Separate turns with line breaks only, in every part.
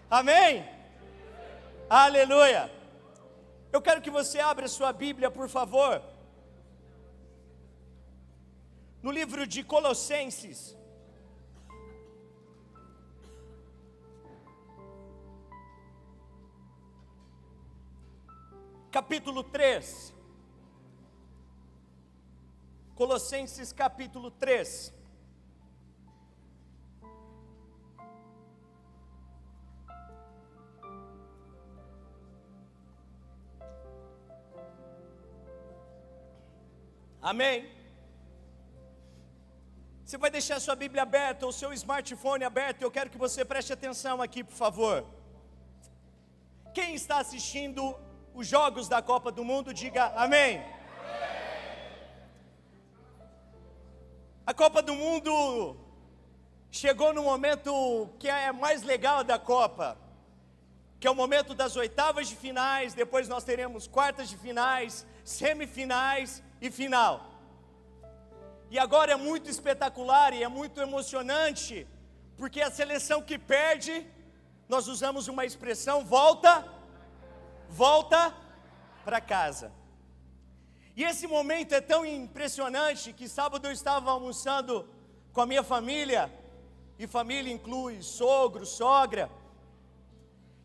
Amém? Aleluia. Eu quero que você abra sua Bíblia, por favor, no livro de Colossenses. Capítulo 3. Colossenses capítulo 3. Amém? Você vai deixar sua Bíblia aberta, ou seu smartphone aberto, eu quero que você preste atenção aqui, por favor. Quem está assistindo os jogos da Copa do Mundo, diga amém. A Copa do Mundo chegou no momento que é mais legal da Copa, que é o momento das oitavas de finais, depois nós teremos quartas de finais, semifinais e final. E agora é muito espetacular e é muito emocionante, porque a seleção que perde, nós usamos uma expressão, volta para casa. E esse momento é tão impressionante que sábado eu estava almoçando com a minha família, e família inclui sogro, sogra.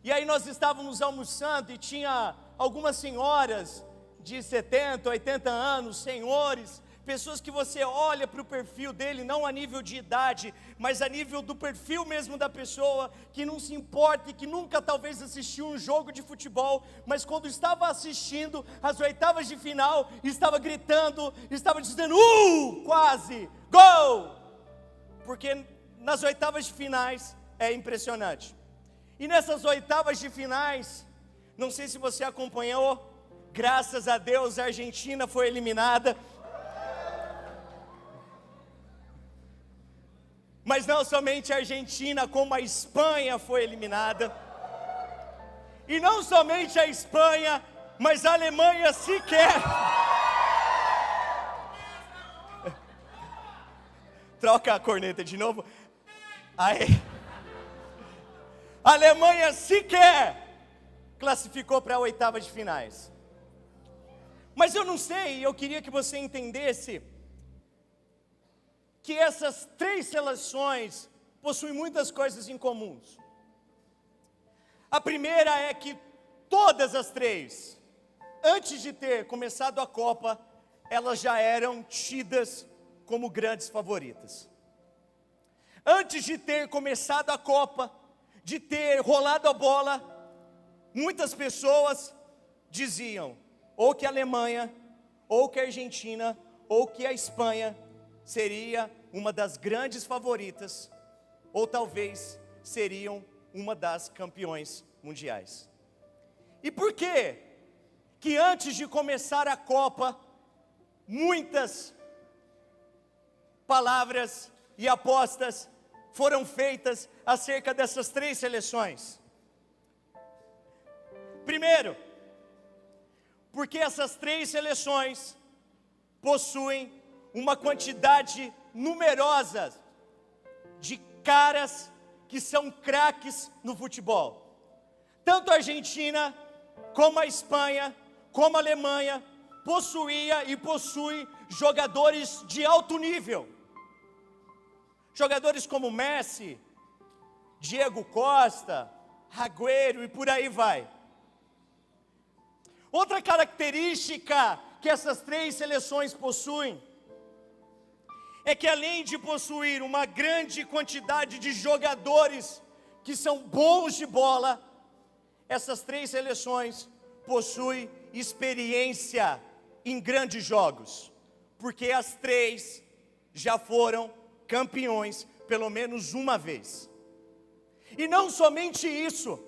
E aí nós estávamos almoçando e tinha algumas senhoras de 70, 80 anos, senhores, pessoas que você olha para o perfil dele, não a nível de idade, mas a nível do perfil mesmo da pessoa, que não se importa e que nunca talvez assistiu um jogo de futebol, mas quando estava assistindo as oitavas de final, estava gritando, estava dizendo, quase, gol! Porque nas oitavas de finais é impressionante. E nessas oitavas de finais, não sei se você acompanhou, graças a Deus a Argentina foi eliminada. Mas não somente a Argentina, como a Espanha foi eliminada. E não somente a Espanha, mas a Alemanha sequer. Troca a corneta de novo. Aí. A Alemanha sequer classificou para a oitava de finais. Mas eu não sei, eu queria que você entendesse que essas três seleções possuem muitas coisas em comuns. A primeira é que todas as três, antes de ter começado a Copa, elas já eram tidas como grandes favoritas. Antes de ter começado a Copa, de ter rolado a bola, muitas pessoas diziam ou que a Alemanha, ou que a Argentina, ou que a Espanha seria uma das grandes favoritas, ou talvez seriam uma das campeões mundiais. E por que que antes de começar a Copa, muitas palavras e apostas foram feitas acerca dessas três seleções? Primeiro, porque essas três seleções possuem uma quantidade numerosa de caras que são craques no futebol. Tanto a Argentina, como a Espanha, como a Alemanha, possuía e possui jogadores de alto nível. Jogadores como Messi, Diego Costa, Agüero e por aí vai. Outra característica que essas três seleções possuem é que além de possuir uma grande quantidade de jogadores que são bons de bola, essas três seleções possuem experiência em grandes jogos, porque as três já foram campeões pelo menos uma vez. E não somente isso,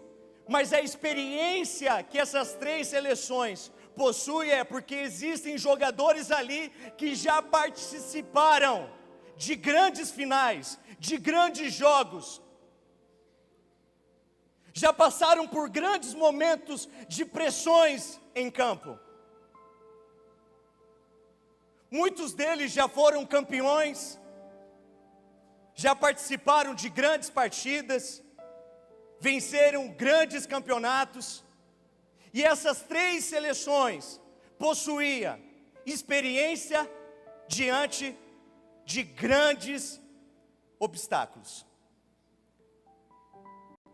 mas a experiência que essas três seleções possuem é porque existem jogadores ali que já participaram de grandes finais, de grandes jogos, já passaram por grandes momentos de pressões em campo. Muitos deles já foram campeões, já participaram de grandes partidas, venceram grandes campeonatos, e essas 3 seleções possuíam experiência diante de grandes obstáculos.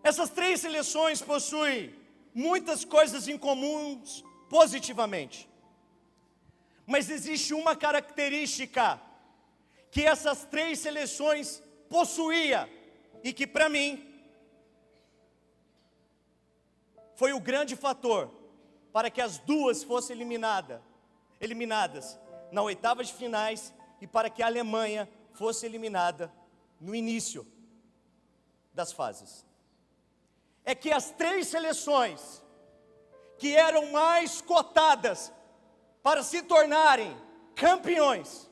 Essas 3 seleções possuem muitas coisas em comuns positivamente, mas existe uma característica que essas 3 seleções possuíam e que para mim foi o grande fator para que as 2 fossem eliminadas na oitava de finais e para que a Alemanha fosse eliminada no início das fases. É que as 3 seleções que eram mais cotadas para se tornarem campeãs,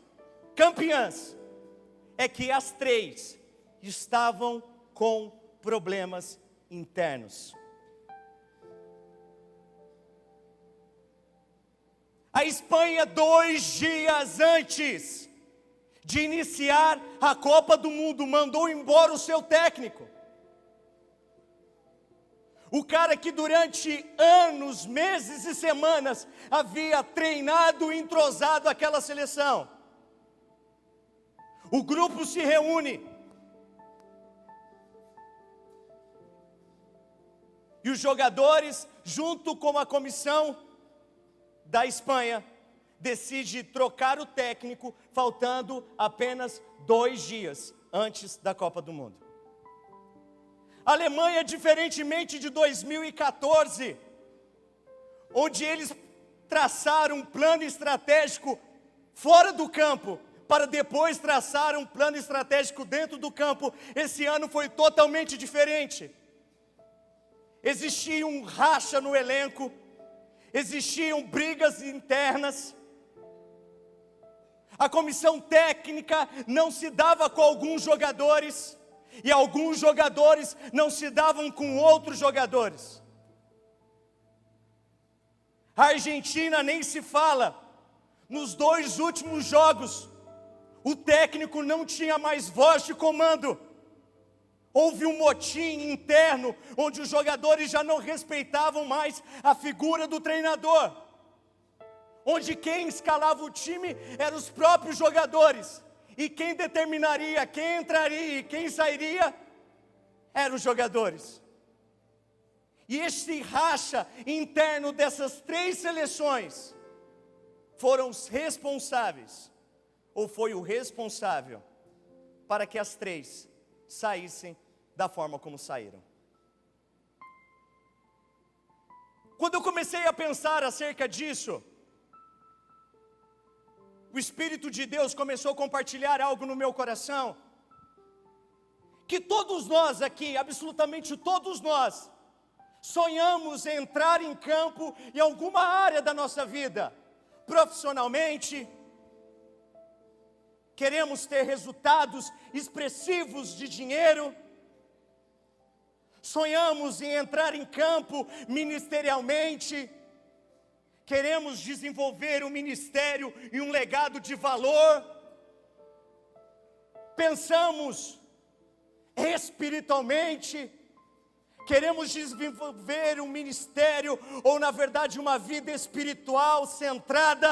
é que as 3 estavam com problemas internos. A Espanha, 2 dias antes de iniciar a Copa do Mundo, mandou embora o seu técnico. O cara que durante anos, meses e semanas havia treinado e entrosado aquela seleção. O grupo se reúne. E os jogadores, junto com a comissão da Espanha, decide trocar o técnico, faltando apenas 2 dias antes da Copa do Mundo. A Alemanha, diferentemente de 2014, onde eles traçaram um plano estratégico fora do campo, para depois traçar um plano estratégico dentro do campo, esse ano foi totalmente diferente. Existia um racha no elenco, existiam brigas internas, a comissão técnica não se dava com alguns jogadores, e alguns jogadores não se davam com outros jogadores. A Argentina nem se fala. Nos 2 últimos jogos, o técnico não tinha mais voz de comando. Houve um motim interno, onde os jogadores já não respeitavam mais a figura do treinador, onde quem escalava o time eram os próprios jogadores, e quem determinaria quem entraria e quem sairia eram os jogadores. E este racha interno dessas 3 seleções foram os responsáveis, ou foi o responsável, para que as 3 saíssem da forma como saíram. Quando eu comecei a pensar acerca disso, o Espírito de Deus começou a compartilhar algo no meu coração, que todos nós aqui, absolutamente todos nós, sonhamos em entrar em campo em alguma área da nossa vida, profissionalmente, queremos ter resultados expressivos de dinheiro, sonhamos em entrar em campo ministerialmente, queremos desenvolver um ministério e um legado de valor, pensamos espiritualmente, queremos desenvolver um ministério, ou na verdade uma vida espiritual centrada,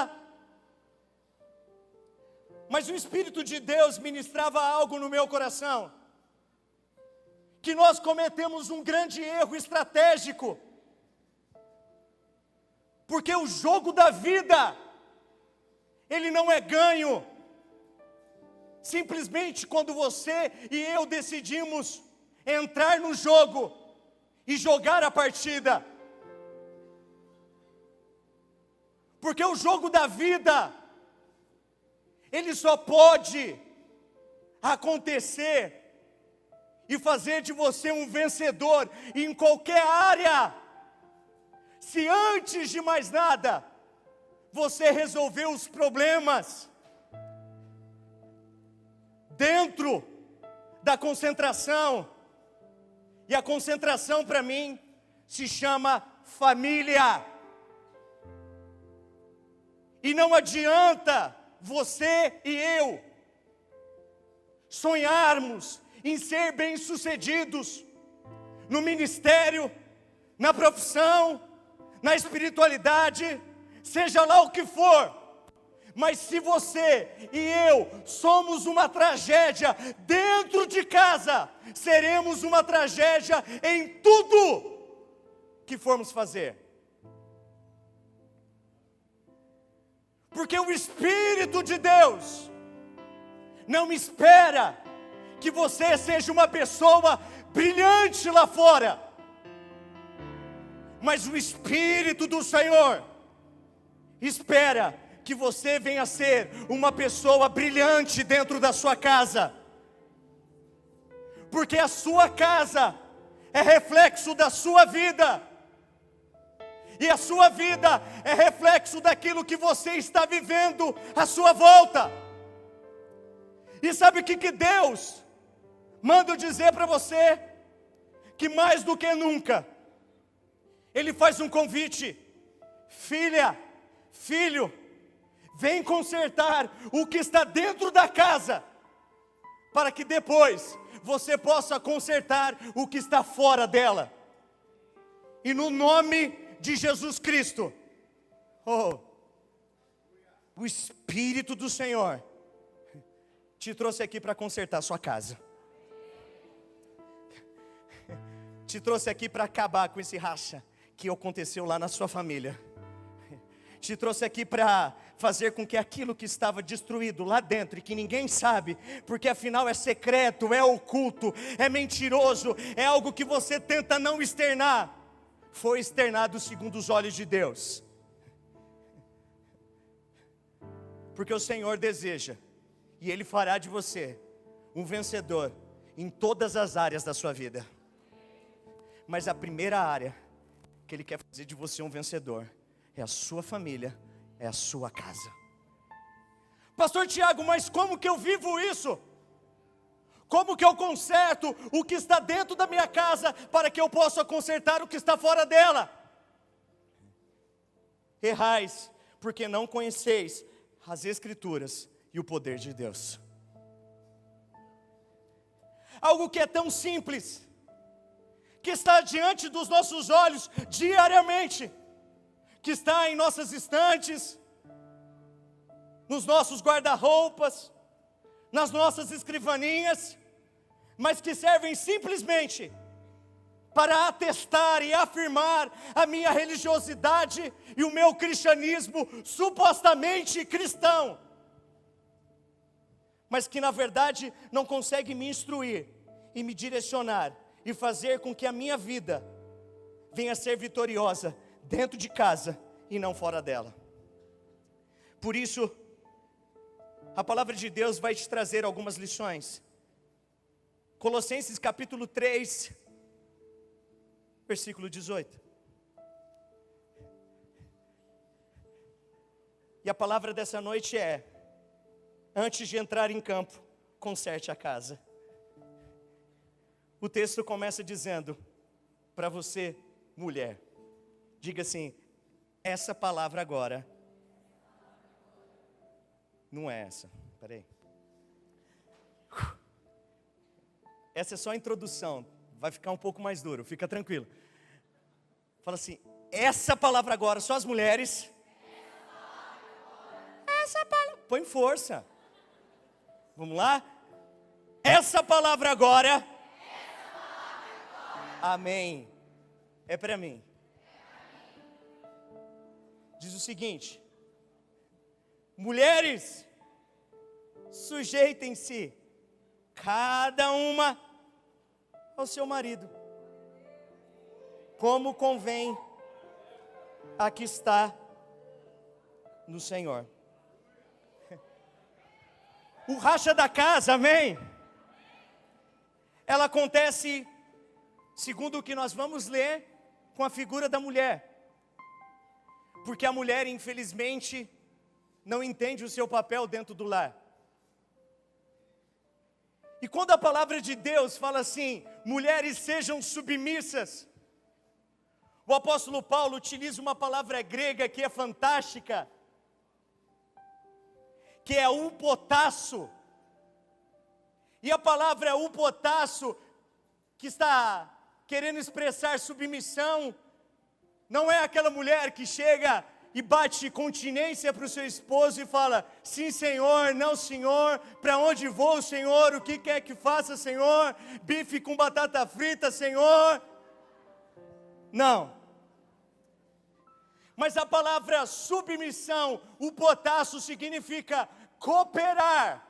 mas o Espírito de Deus ministrava algo no meu coração, que nós cometemos um grande erro estratégico, porque o jogo da vida, ele não é ganho, simplesmente quando você e eu decidimos entrar no jogo e jogar a partida, porque o jogo da vida, ele só pode acontecer e fazer de você um vencedor em qualquer área, se antes de mais nada, você resolver os problemas dentro da concentração. E a concentração para mim se chama família. E não adianta você e eu sonharmos em ser bem-sucedidos, no ministério, na profissão, na espiritualidade, seja lá o que for. Mas se você e eu somos uma tragédia dentro de casa, seremos uma tragédia em tudo que formos fazer. Porque o Espírito de Deus não espera que você seja uma pessoa brilhante lá fora, mas o Espírito do Senhor espera que você venha a ser uma pessoa brilhante dentro da sua casa, porque a sua casa é reflexo da sua vida, e a sua vida é reflexo daquilo que você está vivendo à sua volta. E sabe o que Deus manda eu dizer para você? Que mais do que nunca, Ele faz um convite: filha, filho, vem consertar o que está dentro da casa, para que depois você possa consertar o que está fora dela. E no nome de Jesus Cristo, o Espírito do Senhor te trouxe aqui para consertar a sua casa. Te trouxe aqui para acabar com esse racha que aconteceu lá na sua família. Te trouxe aqui para fazer com que aquilo que estava destruído lá dentro, e que ninguém sabe, porque afinal é secreto, é oculto, é mentiroso, é algo que você tenta não externar, foi externado segundo os olhos de Deus. Porque o Senhor deseja, e Ele fará de você um vencedor em todas as áreas da sua vida. Mas a primeira área que Ele quer fazer de você um vencedor é a sua família, é a sua casa. Pastor Tiago, mas como que eu vivo isso? Como que eu conserto o que está dentro da minha casa para que eu possa consertar o que está fora dela? Errais, porque não conheceis as Escrituras e o poder de Deus. Algo que é tão simples, que está diante dos nossos olhos diariamente, que está em nossas estantes, nos nossos guarda-roupas, nas nossas escrivaninhas, mas que servem simplesmente para atestar e afirmar a minha religiosidade e o meu cristianismo supostamente cristão, mas que na verdade não consegue me instruir e me direcionar e fazer com que a minha vida venha a ser vitoriosa dentro de casa e não fora dela. Por isso, a palavra de Deus vai te trazer algumas lições. Colossenses capítulo 3, versículo 18. E a palavra dessa noite é: antes de entrar em campo, conserte a casa. O texto começa dizendo para você, mulher, diga assim: essa palavra agora não é essa. Peraí. Essa é só a introdução. Vai ficar um pouco mais duro, fica tranquilo. Fala assim: essa palavra agora, só as mulheres. Essa palavra. Põe força. Vamos lá? Essa palavra agora. Amém. É para mim. Diz o seguinte: mulheres, sujeitem-se cada uma ao seu marido, como convém a que está no Senhor. O racha da casa, amém? Ela acontece, segundo o que nós vamos ler, com a figura da mulher. Porque a mulher, infelizmente, não entende o seu papel dentro do lar. E quando a palavra de Deus fala assim: mulheres sejam submissas, o apóstolo Paulo utiliza uma palavra grega que é fantástica, que é upotasso. E a palavra upotasso, que está querendo expressar submissão, não é aquela mulher que chega e bate continência para o seu esposo e fala: sim senhor, não senhor, para onde vou senhor, o que quer que faça senhor, bife com batata frita senhor. Não. Mas a palavra submissão, o potasso, significa cooperar.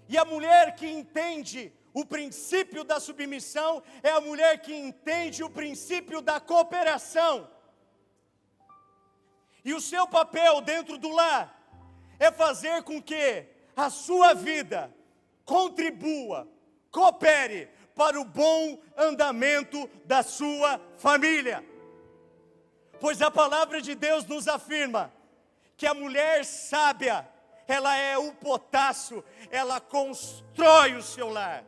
E a mulher que entende o princípio da submissão é a mulher que entende o princípio da cooperação. E o seu papel dentro do lar é fazer com que a sua vida contribua, coopere para o bom andamento da sua família. Pois a palavra de Deus nos afirma que a mulher sábia, ela é o potasso, ela constrói o seu lar,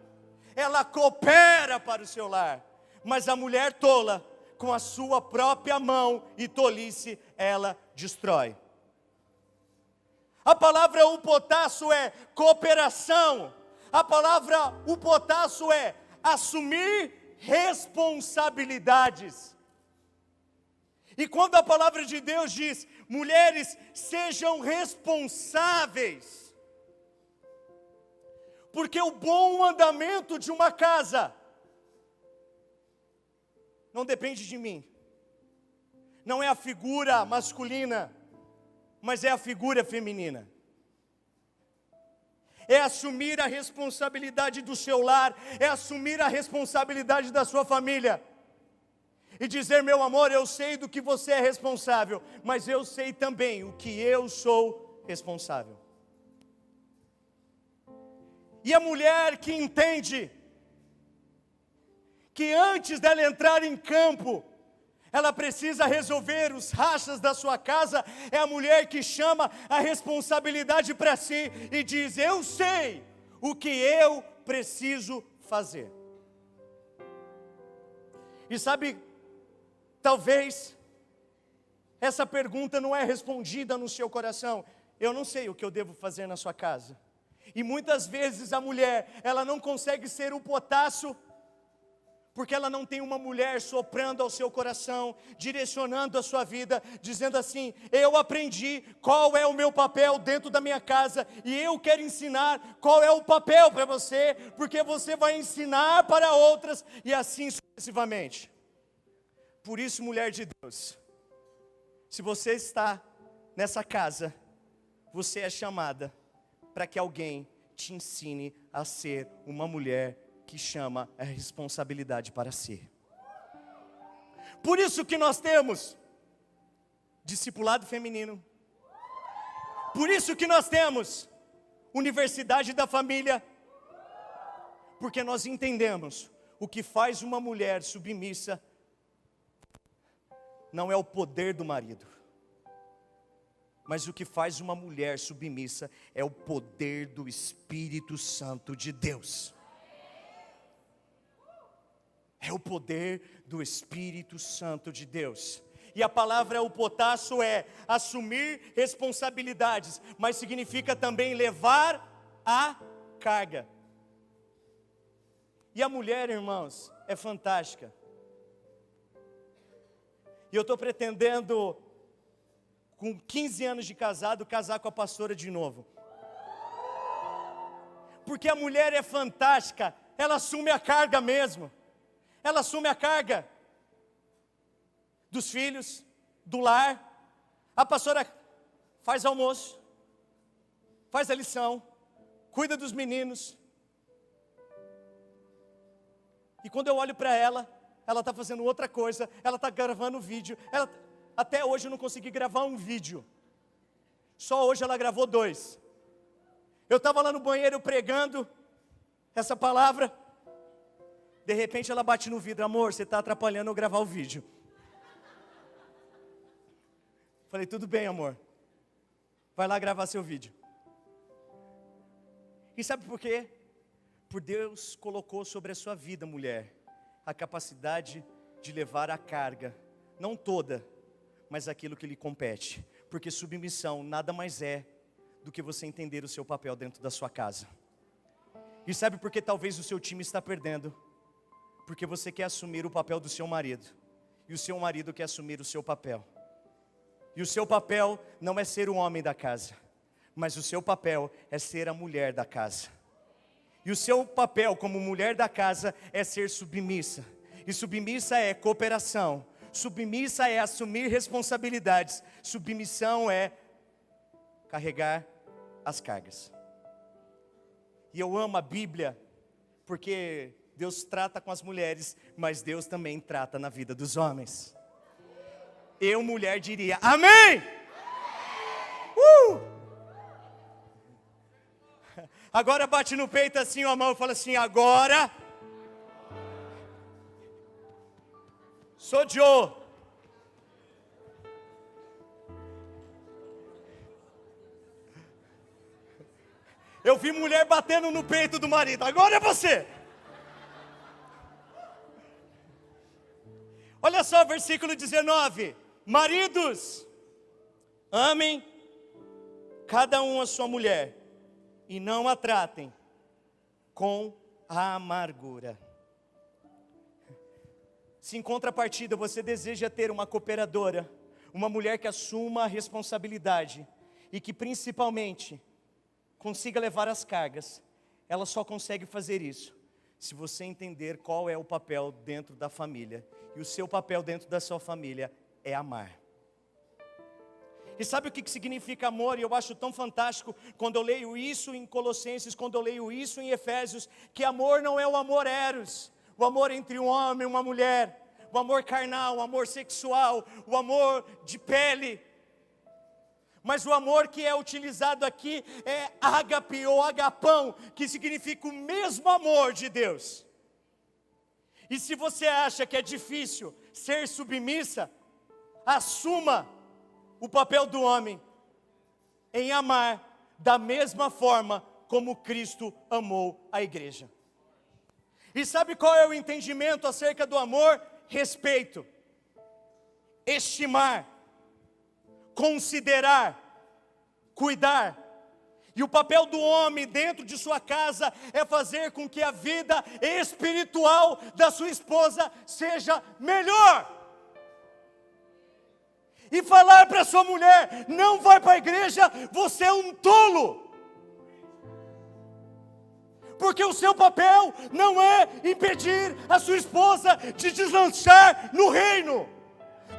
ela coopera para o seu lar. Mas a mulher tola, com a sua própria mão e tolice, ela destrói. A palavra o potasso é cooperação. A palavra o potasso é assumir responsabilidades. E quando a palavra de Deus diz: mulheres, sejam responsáveis, porque o bom andamento de uma casa não depende de mim, não é a figura masculina, mas é a figura feminina. É assumir a responsabilidade do seu lar, é assumir a responsabilidade da sua família. E dizer: meu amor, eu sei do que você é responsável, mas eu sei também o que eu sou responsável. E a mulher que entende que antes dela entrar em campo, ela precisa resolver os rachas da sua casa, é a mulher que chama a responsabilidade para si e diz: eu sei o que eu preciso fazer. E sabe, talvez essa pergunta não é respondida no seu coração. Eu não sei o que eu devo fazer na sua casa. E muitas vezes a mulher, ela não consegue ser o potasso, porque ela não tem uma mulher soprando ao seu coração, direcionando a sua vida, dizendo assim: eu aprendi qual é o meu papel dentro da minha casa, e eu quero ensinar qual é o papel para você, porque você vai ensinar para outras, e assim sucessivamente. Por isso, mulher de Deus, se você está nessa casa, você é chamada para que alguém te ensine a ser uma mulher que chama a responsabilidade para si. Por isso que nós temos discipulado feminino. Por isso que nós temos Universidade da Família. Porque nós entendemos o que faz uma mulher submissa não é o poder do marido, mas o que faz uma mulher submissa é o poder do Espírito Santo de Deus. É o poder do Espírito Santo de Deus. E a palavra o potasso é assumir responsabilidades, mas significa também levar a carga. E a mulher, irmãos, é fantástica. E eu estou pretendendo, com 15 anos de casado, casar com a pastora de novo. Porque a mulher é fantástica, ela assume a carga mesmo. Ela assume a carga dos filhos, do lar. A pastora faz almoço, faz a lição, cuida dos meninos. E quando eu olho para ela está fazendo outra coisa, ela está gravando vídeo. Até hoje eu não consegui gravar um vídeo. Só hoje ela gravou 2. Eu estava lá no banheiro pregando essa palavra. De repente ela bate no vidro: amor, você está atrapalhando eu gravar o vídeo. Falei: tudo bem, amor, vai lá gravar seu vídeo. E sabe por quê? Por Deus colocou sobre a sua vida, mulher, a capacidade de levar a carga, não toda, mas aquilo que lhe compete. Porque submissão nada mais é do que você entender o seu papel dentro da sua casa. E sabe por que talvez o seu time está perdendo? Porque você quer assumir o papel do seu marido, e o seu marido quer assumir o seu papel. E o seu papel não é ser o homem da casa, mas o seu papel é ser a mulher da casa. E o seu papel como mulher da casa é ser submissa. E submissa é cooperação. Submissa é assumir responsabilidades. Submissão é carregar as cargas. E eu amo a Bíblia, porque Deus trata com as mulheres, mas Deus também trata na vida dos homens. Eu, mulher, diria, amém! Agora bate no peito assim, a mão e fala assim, agora sou Joe. Eu vi mulher batendo no peito do marido, agora é você. Olha só, versículo 19. Maridos, amem cada um a sua mulher, e não a tratem com amargura. Se em contrapartida você deseja ter uma cooperadora, uma mulher que assuma a responsabilidade, e que principalmente consiga levar as cargas, ela só consegue fazer isso se você entender qual é o papel dentro da família. E o seu papel dentro da sua família é amar. E sabe o que significa amor? E eu acho tão fantástico quando eu leio isso em Colossenses, quando eu leio isso em Efésios, que amor não é o amor eros, o amor entre um homem e uma mulher, o amor carnal, o amor sexual, o amor de pele. Mas o amor que é utilizado aqui é ágape ou agapão, que significa o mesmo amor de Deus. E se você acha que é difícil ser submissa, assuma o papel do homem em amar da mesma forma como Cristo amou a igreja. E sabe qual é o entendimento acerca do amor? Respeito, estimar, considerar, cuidar. E o papel do homem dentro de sua casa é fazer com que a vida espiritual da sua esposa seja melhor. E falar para sua mulher, não vai para a igreja, você é um tolo. Porque o seu papel não é impedir a sua esposa de deslanchar no reino.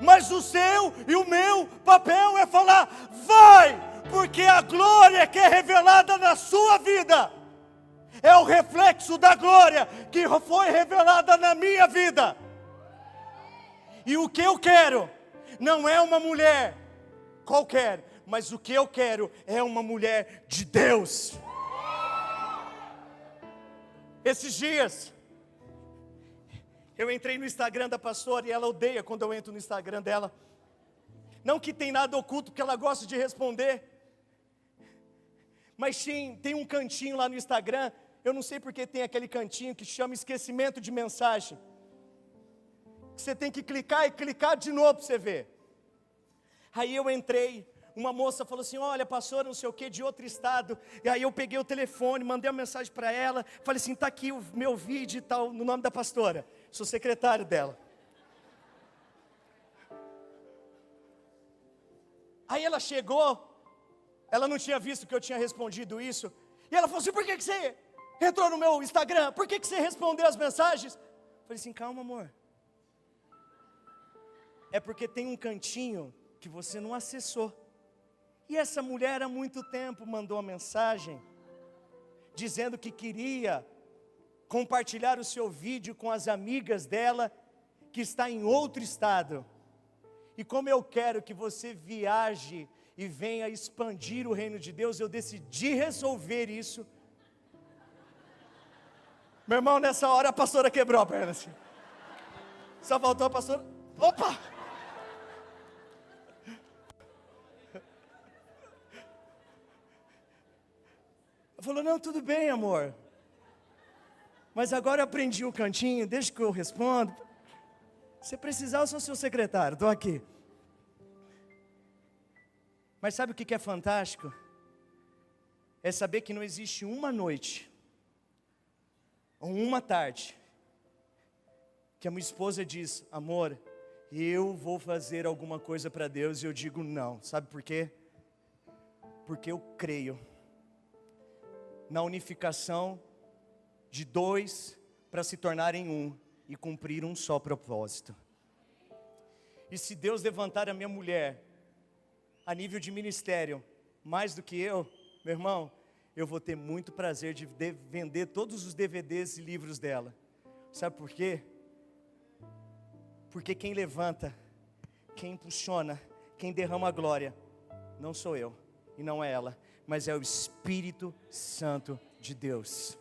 Mas o seu e o meu papel é falar, vai! Porque a glória que é revelada na sua vida é o reflexo da glória que foi revelada na minha vida. E o que eu quero não é uma mulher qualquer, mas o que eu quero é uma mulher de Deus. Esses dias eu entrei no Instagram da pastora e ela odeia quando eu entro no Instagram dela. Não que tem nada oculto, porque ela gosta de responder. Mas tem um cantinho lá no Instagram, eu não sei porque tem aquele cantinho que chama esquecimento de mensagem. Você tem que clicar e clicar de novo para você ver. Aí eu entrei, uma moça falou assim, olha, pastora, não sei o que, de outro estado. E aí eu peguei o telefone, mandei uma mensagem para ela, falei assim, está aqui o meu vídeo e tal, no nome da pastora. Sou secretário dela. Aí ela chegou, ela não tinha visto que eu tinha respondido isso, e ela falou assim, por que você entrou no meu Instagram? Por que você respondeu as mensagens? Eu falei assim, calma amor. É porque tem um cantinho que você não acessou. E essa mulher há muito tempo mandou uma mensagem, dizendo que queria compartilhar o seu vídeo com as amigas dela, que está em outro estado. E como eu quero que você viaje e venha expandir o reino de Deus, eu decidi resolver isso. Meu irmão, nessa hora a pastora quebrou a perna assim. Só faltou a pastora, opa! Ela falou, não, tudo bem amor. Mas agora eu aprendi o cantinho, deixa que eu respondo. Se precisar, eu sou seu secretário, estou aqui. Mas sabe o que é fantástico? É saber que não existe uma noite, ou uma tarde, que a minha esposa diz: amor, eu vou fazer alguma coisa para Deus, e eu digo não. Sabe por quê? Porque eu creio na unificação de dois para se tornarem um e cumprir um só propósito. E se Deus levantar a minha mulher a nível de ministério mais do que eu, meu irmão, eu vou ter muito prazer de vender todos os DVDs e livros dela. Sabe por quê? Porque quem levanta, quem impulsiona, quem derrama a glória, não sou eu e não é ela, mas é o Espírito Santo de Deus.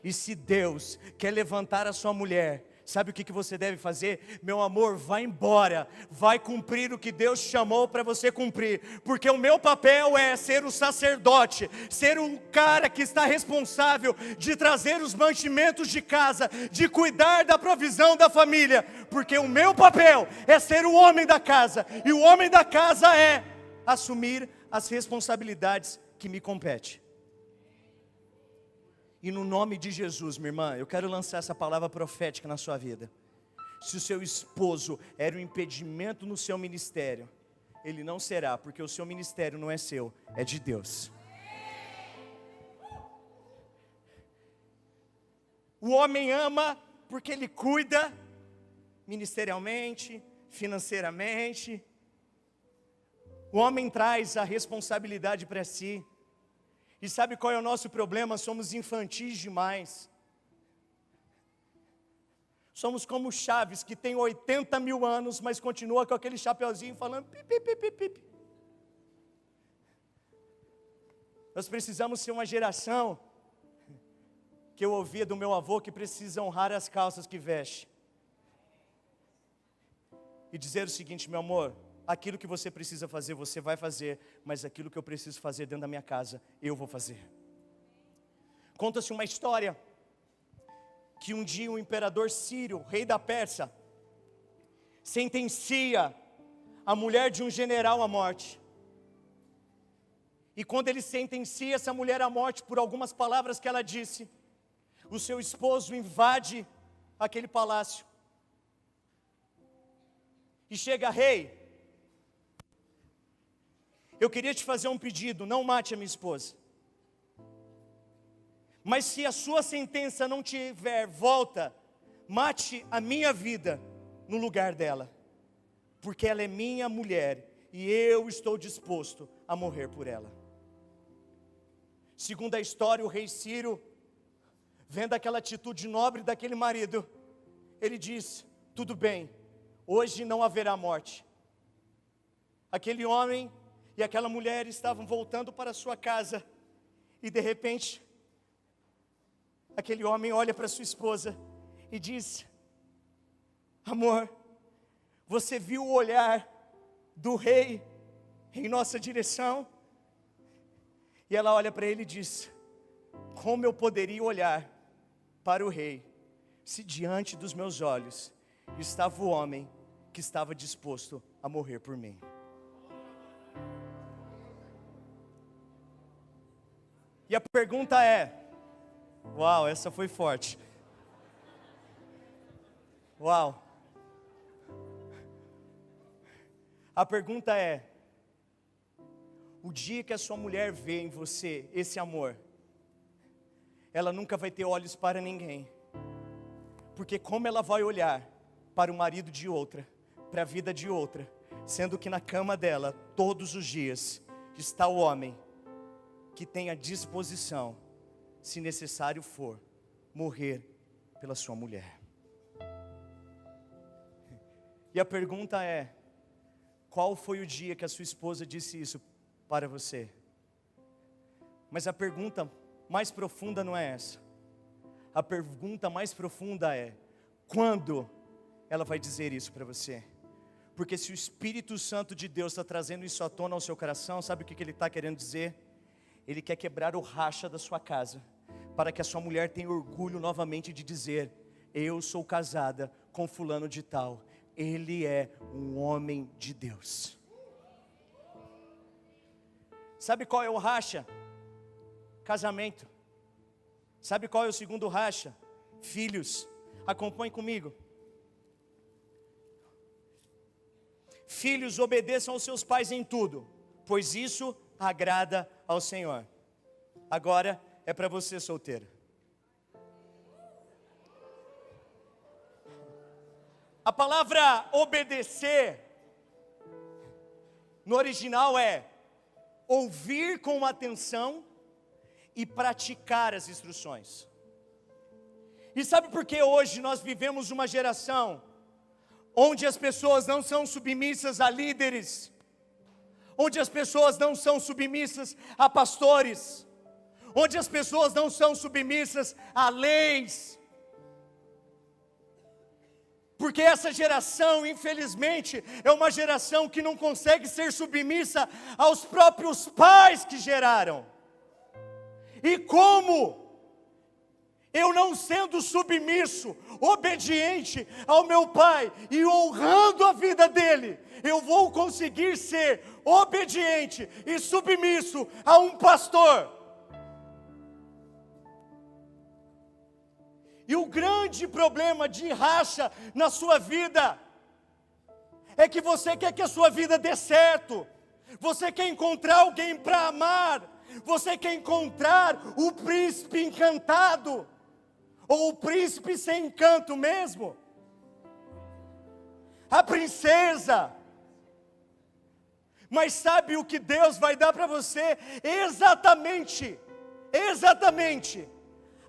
E se Deus quer levantar a sua mulher, sabe o que você deve fazer? Meu amor, vai embora, vai cumprir o que Deus chamou para você cumprir, porque o meu papel é ser o sacerdote, ser o cara que está responsável de trazer os mantimentos de casa, de cuidar da provisão da família, porque o meu papel é ser o homem da casa, e o homem da casa é assumir as responsabilidades que me competem. E no nome de Jesus, minha irmã, eu quero lançar essa palavra profética na sua vida. Se o seu esposo era um impedimento no seu ministério, ele não será, porque o seu ministério não é seu, é de Deus. O homem ama porque ele cuida ministerialmente, financeiramente. O homem traz a responsabilidade para si. E sabe qual é o nosso problema? Somos infantis demais. Somos como Chaves, que tem 80 mil anos, mas continua com aquele chapeuzinho falando pipi, pipi, pipi. Nós precisamos ser uma geração, que eu ouvia do meu avô, que precisa honrar as calças que veste. E dizer o seguinte: meu amor, aquilo que você precisa fazer, você vai fazer, mas aquilo que eu preciso fazer dentro da minha casa, eu vou fazer. Conta-se uma história, que um dia o imperador Sírio, rei da Pérsia, sentencia a mulher de um general à morte. E quando ele sentencia essa mulher à morte por algumas palavras que ela disse, o seu esposo invade aquele palácio. E chega: rei, eu queria te fazer um pedido, não mate a minha esposa. Mas se a sua sentença não tiver volta, mate a minha vida no lugar dela. Porque ela é minha mulher e eu estou disposto a morrer por ela. Segundo a história, o rei Ciro, vendo aquela atitude nobre daquele marido, ele diz: tudo bem, hoje não haverá morte. Aquele homem e aquela mulher estavam voltando para a sua casa, e de repente, aquele homem olha para sua esposa e diz: amor, você viu o olhar do rei em nossa direção? E ela olha para ele e diz: como eu poderia olhar para o rei, se diante dos meus olhos estava o homem que estava disposto a morrer por mim? E a pergunta é, uau, essa foi forte. Uau. A pergunta é, o dia que a sua mulher vê em você esse amor, ela nunca vai ter olhos para ninguém. Porque como ela vai olhar para o marido de outra, para a vida de outra, sendo que na cama dela, todos os dias, está o homem que tem a disposição, se necessário for, morrer pela sua mulher. E a pergunta é, qual foi o dia que a sua esposa disse isso para você? Mas a pergunta mais profunda não é essa. A pergunta mais profunda é, quando ela vai dizer isso para você? Porque se o Espírito Santo de Deus está trazendo isso à tona ao seu coração, sabe o que ele está querendo dizer? Ele quer quebrar o racha da sua casa, para que a sua mulher tenha orgulho novamente de dizer: eu sou casada com fulano de tal, ele é um homem de Deus. Sabe qual é o racha? Casamento. Sabe qual é o segundo racha? Filhos. Acompanhe comigo. Filhos, obedeçam aos seus pais em tudo, pois isso agrada ao Senhor. Agora é para você, solteiro. A palavra obedecer, no original é ouvir com atenção e praticar as instruções. E sabe por que hoje nós vivemos uma geração onde as pessoas não são submissas a líderes, onde as pessoas não são submissas a pastores, onde as pessoas não são submissas a leis? Porque essa geração, infelizmente, é uma geração que não consegue ser submissa aos próprios pais que geraram. E como eu, não sendo submisso, obediente ao meu pai e honrando a vida dele, eu vou conseguir ser obediente e submisso a um pastor? E o grande problema de racha na sua vida é que você quer que a sua vida dê certo, você quer encontrar alguém para amar, você quer encontrar o príncipe encantado, ou o príncipe sem encanto mesmo, a princesa. Mas sabe o que Deus vai dar para você? Exatamente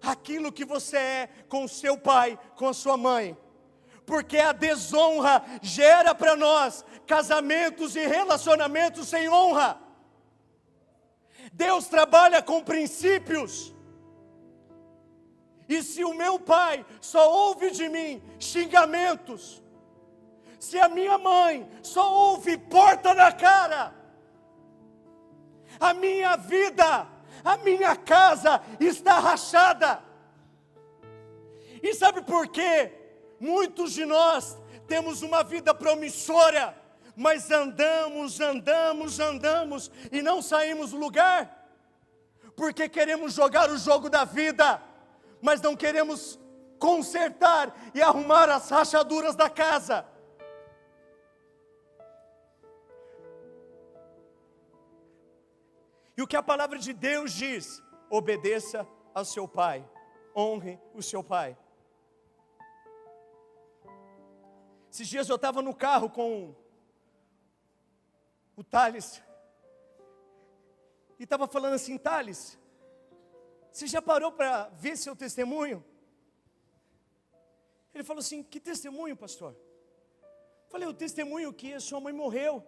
aquilo que você é com o seu pai, com a sua mãe. Porque a desonra gera para nós casamentos e relacionamentos sem honra. Deus trabalha com princípios. E se o meu pai só ouve de mim xingamentos, se a minha mãe só ouve porta na cara, a minha vida, a minha casa está rachada. E sabe por quê? Muitos de nós temos uma vida promissora, mas andamos e não saímos do lugar, porque queremos jogar o jogo da vida, mas não queremos consertar e arrumar as rachaduras da casa. E o que a palavra de Deus diz? Obedeça ao seu pai, honre o seu pai. Esses dias eu estava no carro com o Thales, e estava falando assim: Thales, você já parou para ver seu testemunho? Ele falou assim: que testemunho, pastor? Eu falei: o testemunho que a sua mãe morreu.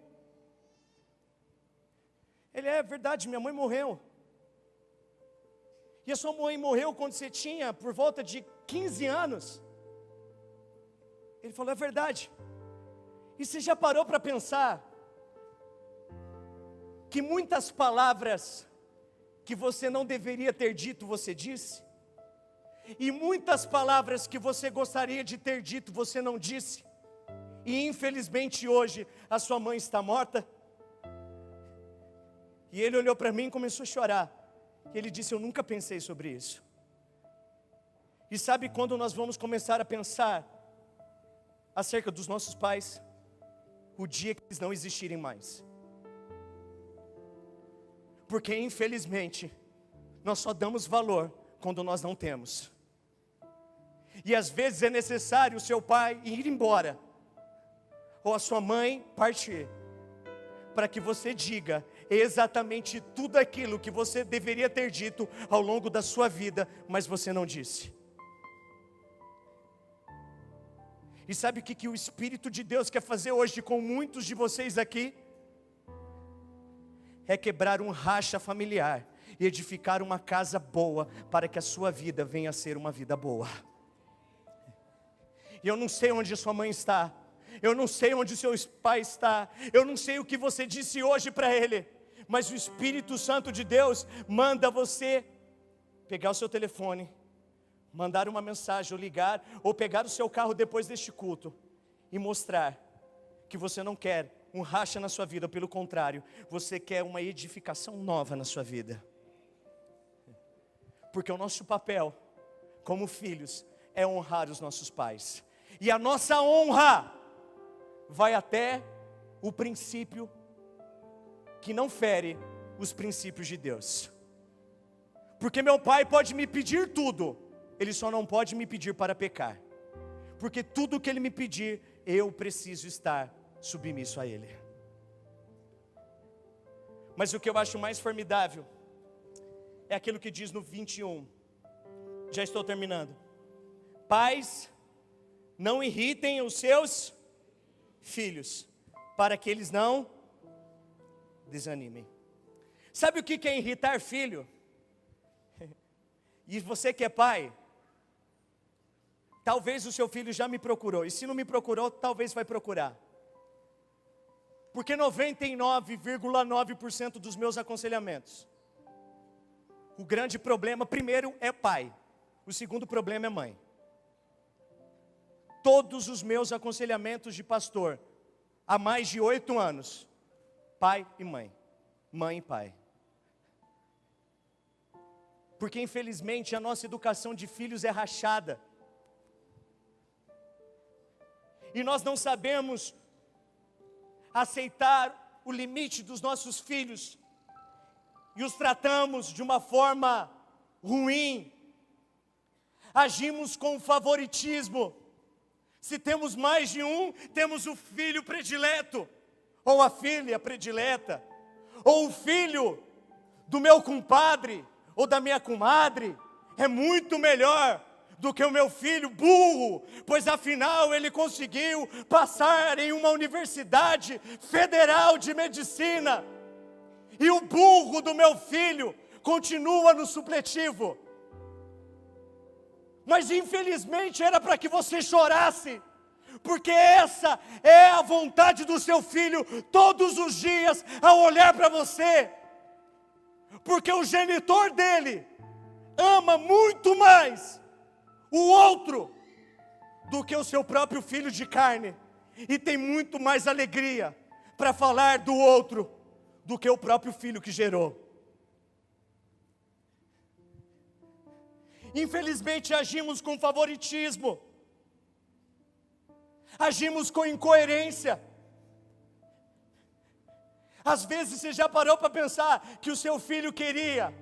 Ele: é verdade, minha mãe morreu. E a sua mãe morreu quando você tinha por volta de 15 anos. Ele falou: é verdade. E você já parou para pensar que muitas palavras que você não deveria ter dito, você disse? E muitas palavras que você gostaria de ter dito, você não disse? E infelizmente hoje a sua mãe está morta? E ele olhou para mim e começou a chorar. E ele disse: eu nunca pensei sobre isso. E sabe quando nós vamos começar a pensar acerca dos nossos pais? O dia que eles não existirem mais. Porque infelizmente nós só damos valor quando nós não temos. E às vezes é necessário o seu pai ir embora, ou a sua mãe partir, para que você diga exatamente tudo aquilo que você deveria ter dito ao longo da sua vida, mas você não disse. E sabe o que o Espírito de Deus quer fazer hoje com muitos de vocês aqui? É quebrar um racha familiar e edificar uma casa boa, para que a sua vida venha a ser uma vida boa. E eu não sei onde a sua mãe está, eu não sei onde o seu pai está, eu não sei o que você disse hoje para ele, mas o Espírito Santo de Deus manda você pegar o seu telefone, mandar uma mensagem, ou ligar, ou pegar o seu carro depois deste culto e mostrar que você não quer um racha na sua vida, pelo contrário, você quer uma edificação nova na sua vida. Porque o nosso papel como filhos é honrar os nossos pais, e a nossa honra vai até o princípio que não fere os princípios de Deus. Porque meu pai pode me pedir tudo, ele só não pode me pedir para pecar. Porque tudo que ele me pedir, eu preciso estar submisso a ele. Mas o que eu acho mais formidável é aquilo que diz no 21. Já estou terminando. Pais, não irritem os seus filhos, para que eles não desanimem. Sabe o que é irritar filho? E você que é pai, talvez o seu filho já me procurou, e se não me procurou, talvez vai procurar. Porque 99,9% dos meus aconselhamentos, o grande problema, primeiro, é pai. O segundo problema é mãe. Todos os meus aconselhamentos de pastor, há mais de 8 anos, pai e mãe, mãe e pai. Porque infelizmente a nossa educação de filhos é rachada. E nós não sabemos aceitar o limite dos nossos filhos. E os tratamos de uma forma ruim. Agimos com favoritismo. Se temos mais de um, temos o filho predileto, ou a filha predileta, ou o filho do meu compadre, ou da minha comadre, é muito melhor do que o meu filho burro, pois afinal ele conseguiu passar em uma universidade federal de medicina, e o burro do meu filho continua no supletivo. Mas infelizmente era para que você chorasse, porque essa é a vontade do seu filho todos os dias ao olhar para você. Porque o genitor dele ama muito mais o outro do que o seu próprio filho de carne, e tem muito mais alegria para falar do outro do que o próprio filho que gerou. Infelizmente agimos com favoritismo, agimos com incoerência. Às vezes você já parou para pensar que o seu filho queria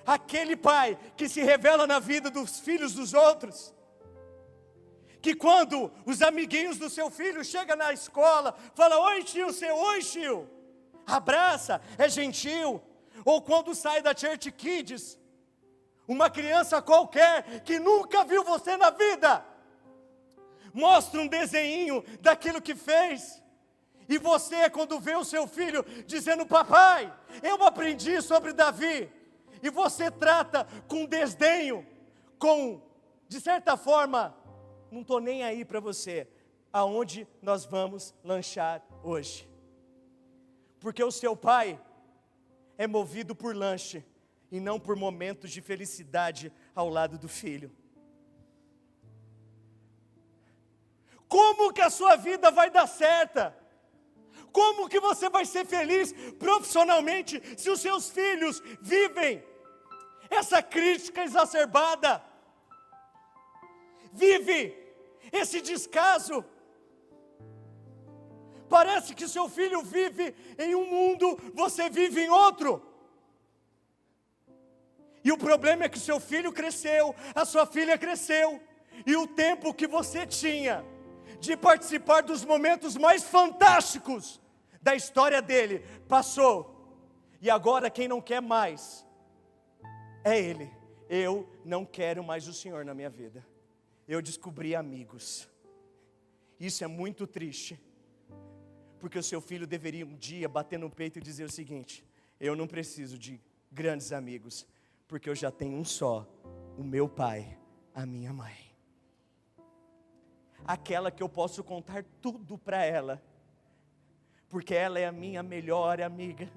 aquele pai que se revela na vida dos filhos dos outros? Que quando os amiguinhos do seu filho chegam na escola, fala: oi tio, oi tio, abraça, é gentil. Ou quando sai da Church Kids, uma criança qualquer que nunca viu você na vida, mostra um desenho daquilo que fez. E você, quando vê o seu filho dizendo: papai, eu aprendi sobre Davi, e você trata com desdenho, de certa forma, não estou nem aí para você, aonde nós vamos lanchar hoje. Porque o seu pai é movido por lanche, e não por momentos de felicidade ao lado do filho. Como que a sua vida vai dar certa? Como que você vai ser feliz profissionalmente se os seus filhos vivem essa crítica exacerbada? Vive esse descaso. Parece que seu filho vive em um mundo, você vive em outro. E o problema é que seu filho cresceu, a sua filha cresceu, e o tempo que você tinha de participar dos momentos mais fantásticos da história dele passou. E agora quem não quer mais é ele. Eu não quero mais o Senhor na minha vida. Eu descobri amigos. Isso é muito triste, porque o seu filho deveria um dia bater no peito e dizer o seguinte: eu não preciso de grandes amigos, porque eu já tenho um só, o meu pai, a minha mãe. Aquela que eu posso contar tudo para ela, porque ela é a minha melhor amiga.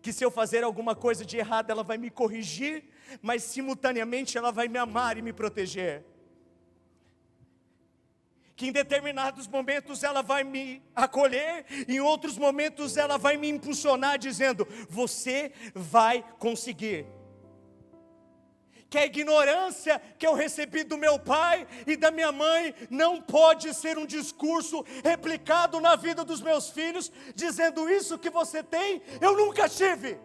Que se eu fazer alguma coisa de errado, ela vai me corrigir, mas simultaneamente ela vai me amar e me proteger. Que em determinados momentos ela vai me acolher, em outros momentos ela vai me impulsionar dizendo: você vai conseguir. que a ignorância que eu recebi do meu pai e da minha mãe não pode ser um discurso replicado na vida dos meus filhos, dizendo: isso que você tem, eu nunca tive.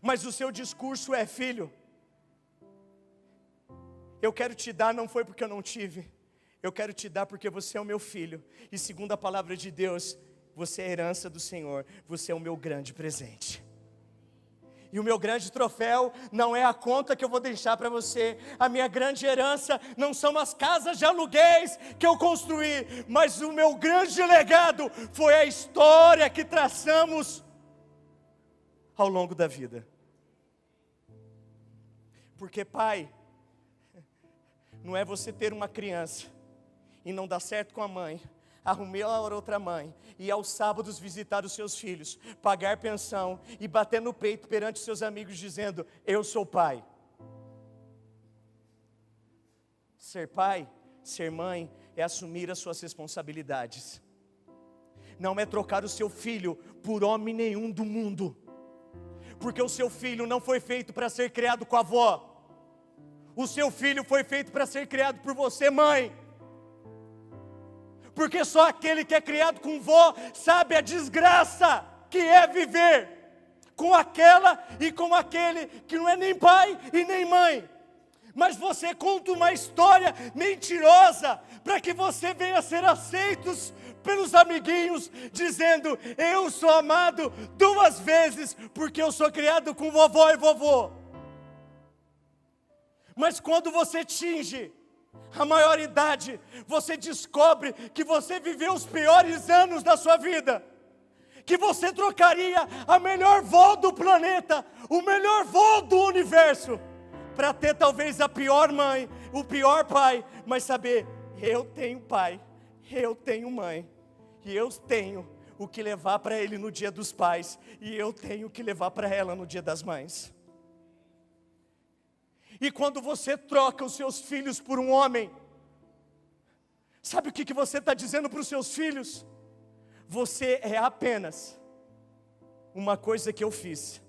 Mas o seu discurso é: filho, eu quero te dar, não foi porque eu não tive, eu quero te dar porque você é o meu filho, e segundo a palavra de Deus, você é a herança do Senhor, você é o meu grande presente. E o meu grande troféu não é a conta que eu vou deixar para você. A minha grande herança não são as casas de aluguéis que eu construí, mas o meu grande legado foi a história que traçamos ao longo da vida. Porque, pai, não é você ter uma criança e não dar certo com a mãe, arrumar outra mãe, e aos sábados visitar os seus filhos, pagar pensão e bater no peito perante seus amigos dizendo: eu sou pai. Ser pai, ser mãe, é assumir as suas responsabilidades. Não é trocar o seu filho por homem nenhum do mundo, porque o seu filho não foi feito para ser criado com a avó. O seu filho foi feito para ser criado por você, mãe. Porque só aquele que é criado com vó sabe a desgraça que é viver com aquela e com aquele que não é nem pai e nem mãe. Mas você conta uma história mentirosa para que você venha a ser aceitos pelos amiguinhos, dizendo: eu sou amado 2 vezes porque eu sou criado com vovó e vovô. Mas quando você atinge a maioridade, você descobre que você viveu os piores anos da sua vida, que você trocaria a melhor vó do planeta, o melhor vó do universo, para ter talvez a pior mãe, o pior pai, mas saber: eu tenho pai, eu tenho mãe, e eu tenho o que levar para ele no dia dos pais, e eu tenho o que levar para ela no dia das mães. E quando você troca os seus filhos por um homem, sabe o que você está dizendo para os seus filhos? Você é apenas uma coisa que eu fiz,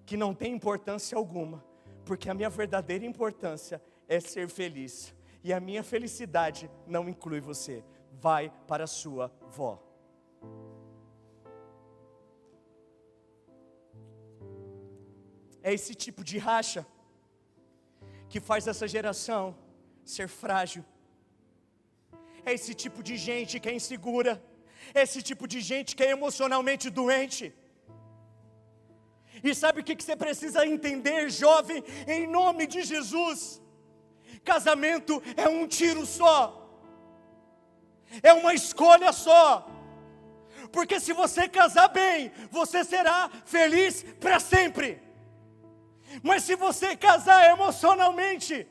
que não tem importância alguma, porque a minha verdadeira importância é ser feliz, e a minha felicidade não inclui você. Vai para a sua vó. É esse tipo de racha que faz essa geração ser frágil. É esse tipo de gente que é insegura. É esse tipo de gente que é emocionalmente doente. E sabe o que você precisa entender, jovem, em nome de Jesus? Casamento é um tiro só, é uma escolha só. Porque se você casar bem, você será feliz para sempre. Mas se você casar emocionalmente,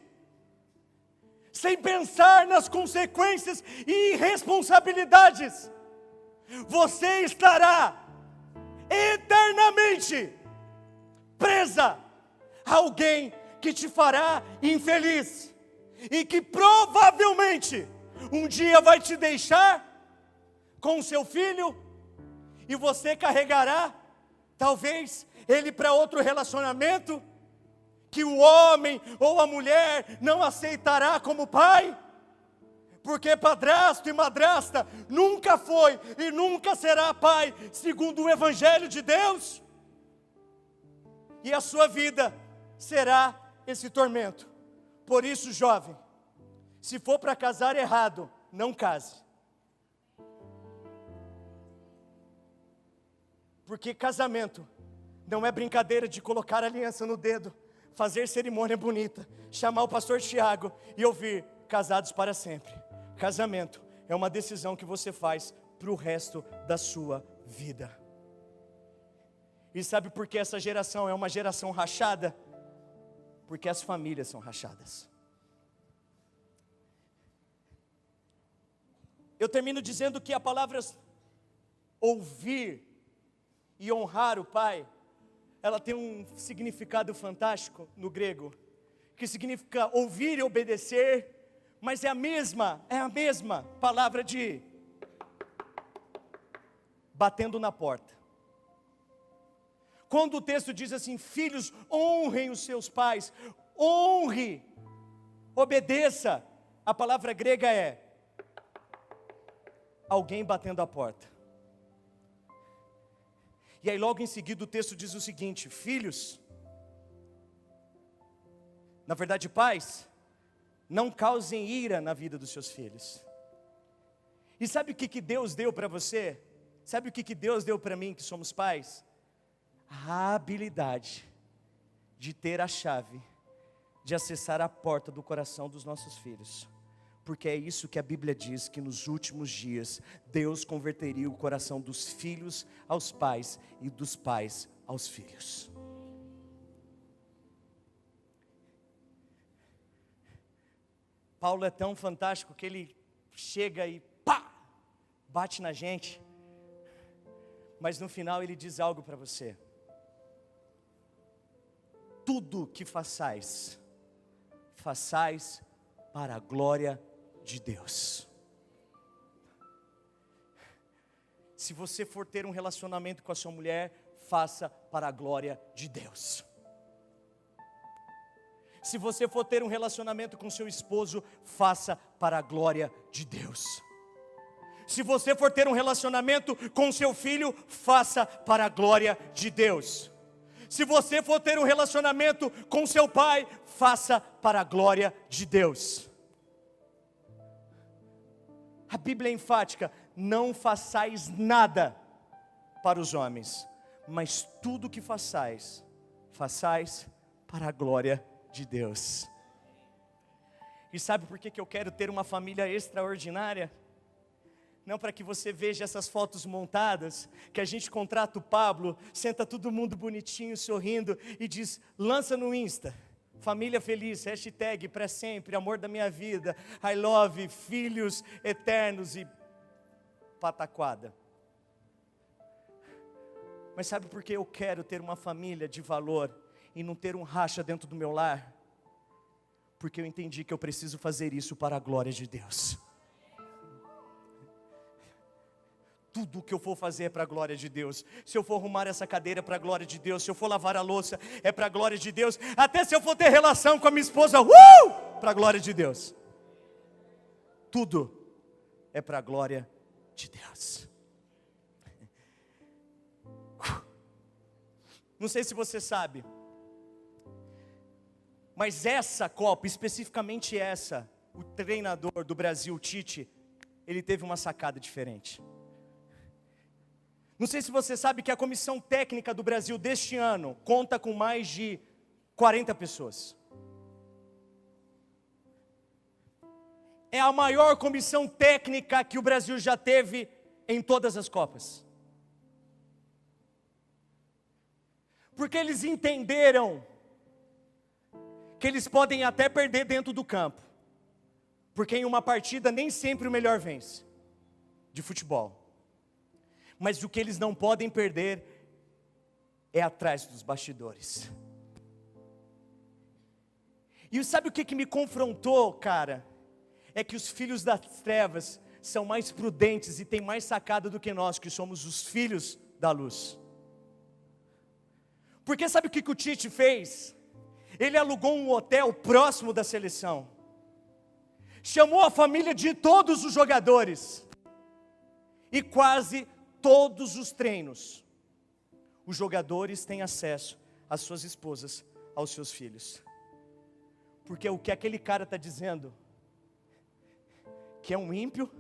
sem pensar nas consequências e irresponsabilidades, você estará eternamente presa a alguém que te fará infeliz, e que provavelmente um dia vai te deixar com o seu filho, e você carregará talvez ele para outro relacionamento, que o homem ou a mulher não aceitará como pai, porque padrasto e madrasta nunca foi e nunca será pai, segundo o Evangelho de Deus, e a sua vida será esse tormento. Por isso, jovem, se for para casar errado, não case. Porque casamento não é brincadeira de colocar aliança no dedo, fazer cerimônia bonita, chamar o pastor Tiago e ouvir casados para sempre. Casamento é uma decisão que você faz para o resto da sua vida. E sabe por que essa geração é uma geração rachada? Porque as famílias são rachadas. Eu termino dizendo que a palavra ouvir e honrar o pai, ela tem um significado fantástico no grego, que significa ouvir e obedecer, mas é a mesma palavra de batendo na porta. Quando o texto diz assim: filhos, honrem os seus pais, honre, obedeça, a palavra grega é alguém batendo a porta. E aí logo em seguida o texto diz o seguinte: filhos, na verdade pais, não causem ira na vida dos seus filhos. E sabe o que Deus deu para você? Sabe o que Deus deu para mim, que somos pais? A habilidade de ter a chave de acessar a porta do coração dos nossos filhos. Porque é isso que a Bíblia diz, que nos últimos dias Deus converteria o coração dos filhos aos pais e dos pais aos filhos. Paulo é tão fantástico que ele chega e pá, bate na gente. Mas no final ele diz algo para você: tudo que façais, façais para a glória de Deus. Se você for ter um relacionamento com a sua mulher, faça para a glória de Deus. Se você for ter um relacionamento com seu esposo, faça para a glória de Deus. Se você for ter um relacionamento com seu filho, faça para a glória de Deus. Se você for ter um relacionamento com seu pai, faça para a glória de Deus. A Bíblia é enfática: não façais nada para os homens, mas tudo que façais, façais para a glória de Deus. E sabe por que eu quero ter uma família extraordinária? Não para que você veja essas fotos montadas, que a gente contrata o Pablo, senta todo mundo bonitinho, sorrindo, e diz: lança no Insta, família feliz, hashtag para sempre, amor da minha vida, I love, filhos eternos e pataquada. Mas sabe por que eu quero ter uma família de valor e não ter um racha dentro do meu lar? Porque eu entendi que eu preciso fazer isso para a glória de Deus. Tudo que eu for fazer é para a glória de Deus. Se eu for arrumar essa cadeira, é para a glória de Deus. Se eu for lavar a louça, é para a glória de Deus. Até se eu for ter relação com a minha esposa, para a glória de Deus. Tudo é para a glória de Deus. Não sei se você sabe, mas essa Copa, especificamente essa, o treinador do Brasil, o Tite, ele teve uma sacada diferente. Não sei se você sabe que a comissão técnica do Brasil deste ano conta com mais de 40 pessoas. É a maior comissão técnica que o Brasil já teve em todas as Copas. Porque eles entenderam que eles podem até perder dentro do campo. Porque em uma partida nem sempre o melhor vence, de futebol. Mas o que eles não podem perder é atrás dos bastidores. E sabe o que me confrontou, cara? É que os filhos das trevas são mais prudentes e têm mais sacada do que nós, que somos os filhos da luz. Porque sabe o que o Tite fez? Ele alugou um hotel próximo da seleção. Chamou a família de todos os jogadores. E quase todos os treinos, os jogadores têm acesso às suas esposas, aos seus filhos. Porque o que aquele cara está dizendo, que é um ímpio,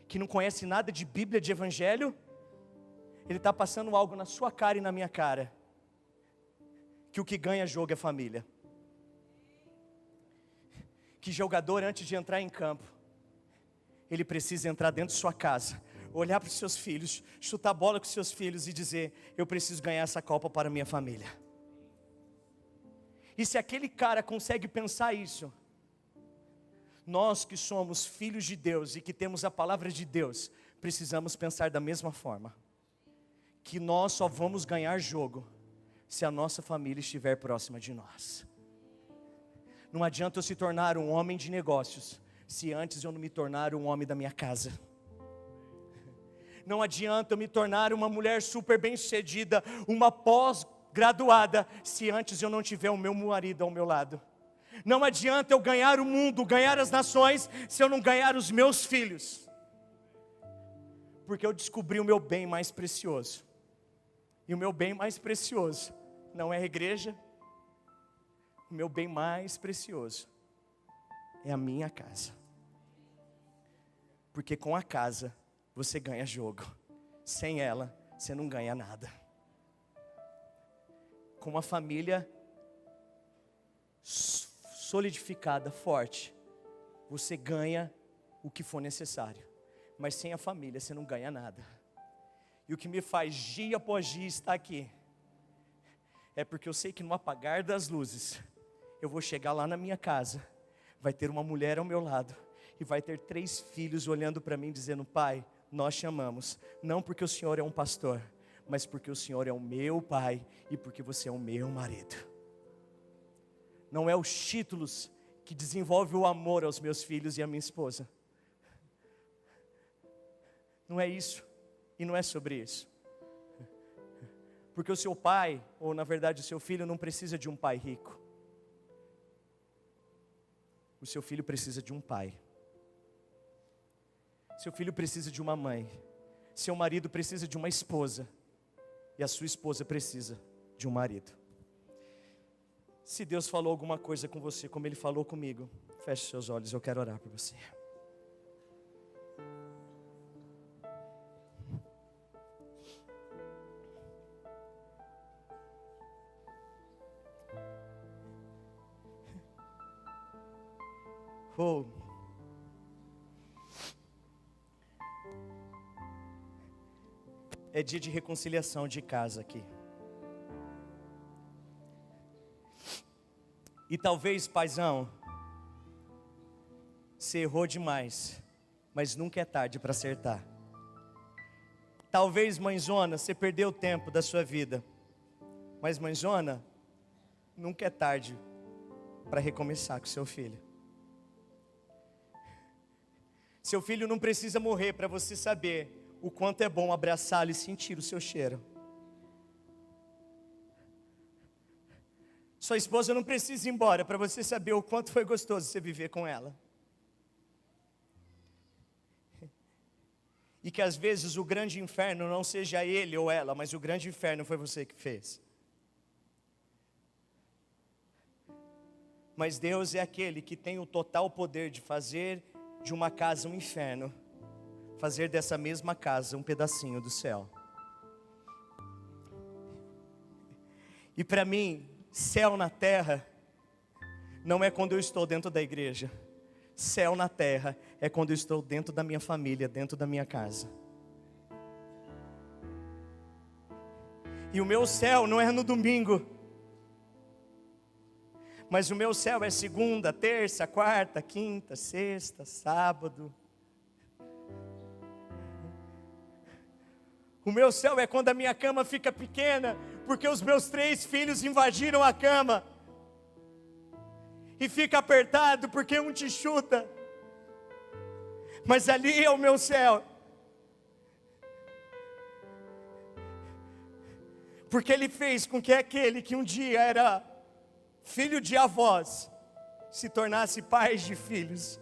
que não conhece nada de Bíblia, de Evangelho, ele está passando algo na sua cara e na minha cara, que o que ganha jogo é família. Que jogador, antes de entrar em campo, ele precisa entrar dentro de sua casa, olhar para os seus filhos, chutar a bola com os seus filhos e dizer: eu preciso ganhar essa Copa para a minha família. E se aquele cara consegue pensar isso, nós que somos filhos de Deus e que temos a palavra de Deus, precisamos pensar da mesma forma. Que nós só vamos ganhar jogo se a nossa família estiver próxima de nós. Não adianta eu se tornar um homem de negócios se antes eu não me tornar um homem da minha casa. Não adianta eu me tornar uma mulher super bem-sucedida, uma pós-graduada, se antes eu não tiver o meu marido ao meu lado. Não adianta eu ganhar o mundo, ganhar as nações, se eu não ganhar os meus filhos. Porque eu descobri o meu bem mais precioso. E o meu bem mais precioso não é a igreja. O meu bem mais precioso é a minha casa. Porque com a casa você ganha jogo. Sem ela você não ganha nada. Com uma família solidificada, forte, você ganha o que for necessário. Mas sem a família você não ganha nada. E o que me faz dia após dia estar aqui é porque eu sei que no apagar das luzes eu vou chegar lá na minha casa, vai ter uma mulher ao meu lado e vai ter 3 filhos olhando para mim dizendo: pai, nós te amamos, não porque o Senhor é um pastor, mas porque o Senhor é o meu pai e porque você é o meu marido. Não é os títulos que desenvolvem o amor aos meus filhos e à minha esposa. Não é isso, e não é sobre isso. Porque o seu pai, ou na verdade o seu filho, não precisa de um pai rico. O seu filho precisa de um pai. Seu filho precisa de uma mãe. Seu marido precisa de uma esposa. E a sua esposa precisa de um marido. Se Deus falou alguma coisa com você, como Ele falou comigo, feche seus olhos, eu quero orar por você. Oh. É dia de reconciliação de casa aqui. E talvez, paizão, você errou demais, mas nunca é tarde para acertar. Talvez, mãezona, você perdeu o tempo da sua vida, mas mãezona, nunca é tarde para recomeçar com seu filho. Seu filho não precisa morrer para você saber o quanto é bom abraçá-lo e sentir o seu cheiro. Sua esposa não precisa ir embora para você saber o quanto foi gostoso você viver com ela. E que às vezes o grande inferno não seja ele ou ela, mas o grande inferno foi você que fez. Mas Deus é aquele que tem o total poder de fazer de uma casa um inferno, fazer dessa mesma casa um pedacinho do céu. E para mim, céu na terra não é quando eu estou dentro da igreja. Céu na terra é quando eu estou dentro da minha família, dentro da minha casa. E o meu céu não é no domingo, mas o meu céu é segunda, terça, quarta, quinta, sexta, sábado. O meu céu é quando a minha cama fica pequena, porque os meus 3 filhos invadiram a cama. E fica apertado porque um te chuta. Mas ali é o meu céu. Porque Ele fez com que aquele que um dia era filho de avós se tornasse pai de filhos.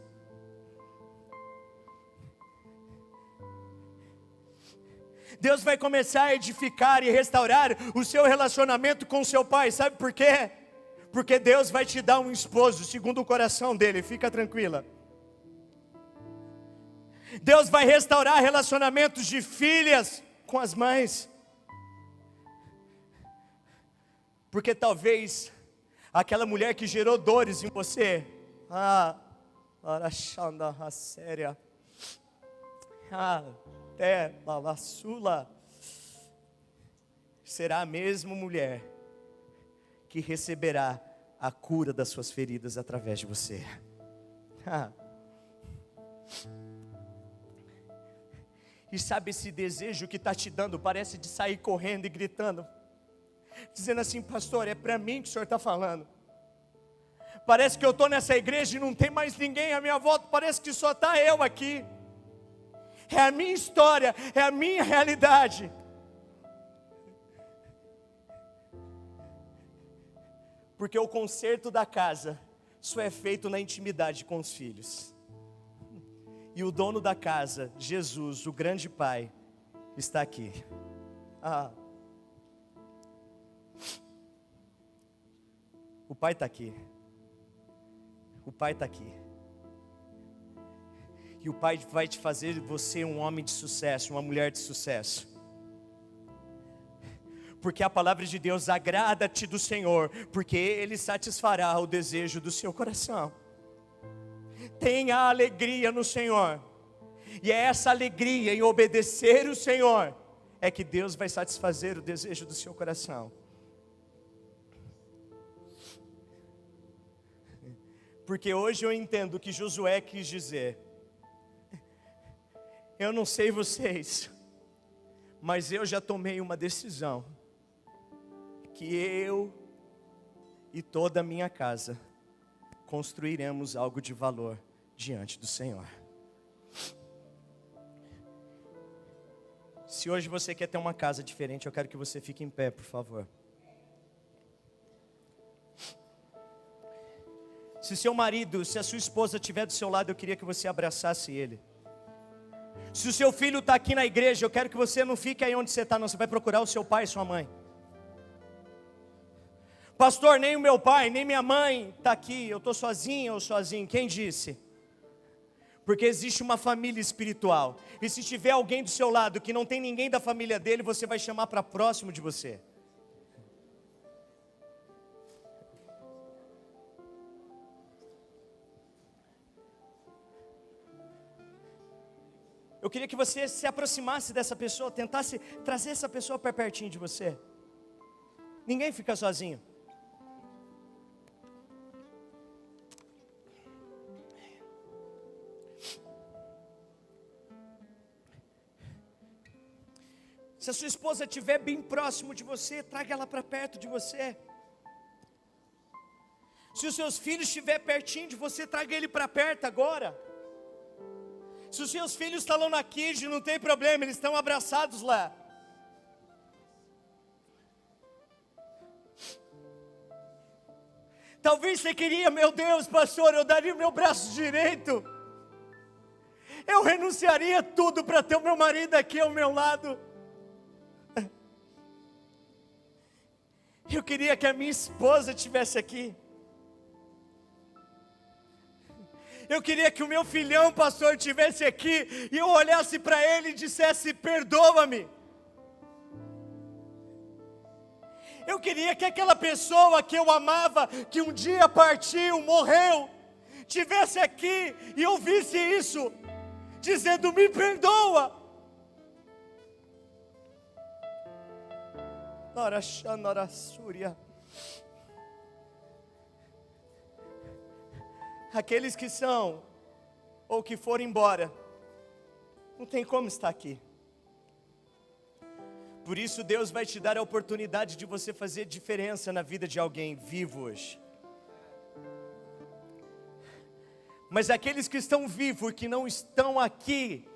Deus vai começar a edificar e restaurar o seu relacionamento com seu pai. Sabe por quê? Porque Deus vai te dar um esposo segundo o coração dele, fica tranquila. Deus vai restaurar relacionamentos de filhas com as mães. Porque talvez aquela mulher que gerou dores em você, será a mesma mulher que receberá a cura das suas feridas através de você. E sabe, esse desejo que está te dando parece de sair correndo e gritando, dizendo assim: pastor, é para mim que o senhor está falando. Parece que eu estou nessa igreja e não tem mais ninguém à minha volta, parece que só está eu aqui. é a minha história, é a minha realidade. Porque o conserto da casa só é feito na intimidade com os filhos. E o dono da casa, Jesus, o grande Pai, está aqui. O Pai está aqui. O Pai está aqui. E o Pai vai te fazer você um homem de sucesso, uma mulher de sucesso. Porque a palavra de Deus: agrada-te do Senhor, porque Ele satisfará o desejo do seu coração. Tenha alegria no Senhor. E é essa alegria em obedecer o Senhor é que Deus vai satisfazer o desejo do seu coração. Porque hoje eu entendo o que Josué quis dizer. Eu não sei vocês, mas eu já tomei uma decisão, que eu e toda a minha casa construiremos algo de valor diante do Senhor. Se hoje você quer ter uma casa diferente, eu quero que você fique em pé, por favor. Se seu marido, se a sua esposa estiver do seu lado, eu queria que você abraçasse ele. Se o seu filho está aqui na igreja, eu quero que você não fique aí onde você está, não. Você vai procurar o seu pai e sua mãe. Pastor, nem o meu pai, nem minha mãe está aqui. Eu estou sozinho ou sozinho. Quem disse? Porque existe uma família espiritual. E se tiver alguém do seu lado que não tem ninguém da família dele, você vai chamar para próximo de você. Eu queria que você se aproximasse dessa pessoa, tentasse trazer essa pessoa para pertinho de você. Ninguém fica sozinho. Se a sua esposa estiver bem próximo de você, traga ela para perto de você. Se os seus filhos estiverem pertinho de você, traga ele para perto agora. Se os seus filhos estão lá na Kids, não tem problema, eles estão abraçados lá. Talvez você queria: meu Deus, pastor, eu daria o meu braço direito. Eu renunciaria tudo para ter o meu marido aqui ao meu lado. Eu queria que a minha esposa estivesse aqui. Eu queria que o meu filhão, pastor, estivesse aqui e eu olhasse para ele e dissesse: perdoa-me. Eu queria que aquela pessoa que eu amava, que um dia partiu, morreu, estivesse aqui e ouvisse isso, dizendo: me perdoa. Aqueles que são, ou que foram embora, não tem como estar aqui. Por isso Deus vai te dar a oportunidade de você fazer diferença na vida de alguém vivo hoje. Mas aqueles que estão vivos e que não estão aqui,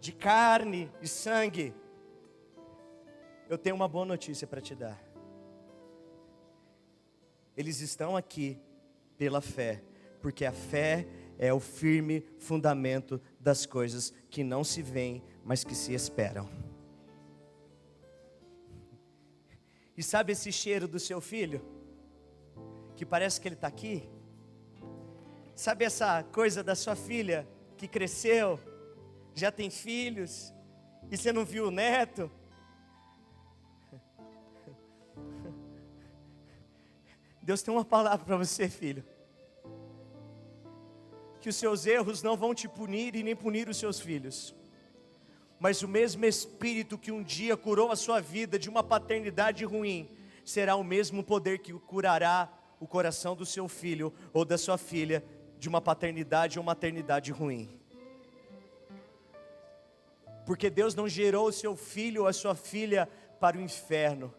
de carne e sangue, eu tenho uma boa notícia para te dar. Eles estão aqui pela fé, porque a fé é o firme fundamento das coisas que não se veem, mas que se esperam. E sabe esse cheiro do seu filho? Que parece que ele está aqui? Sabe essa coisa da sua filha que cresceu, já tem filhos, e você não viu o neto? Deus tem uma palavra para você, filho. Que os seus erros não vão te punir e nem punir os seus filhos. Mas o mesmo Espírito que um dia curou a sua vida de uma paternidade ruim, será o mesmo poder que curará o coração do seu filho ou da sua filha de uma paternidade ou maternidade ruim. Porque Deus não gerou o seu filho ou a sua filha para o inferno.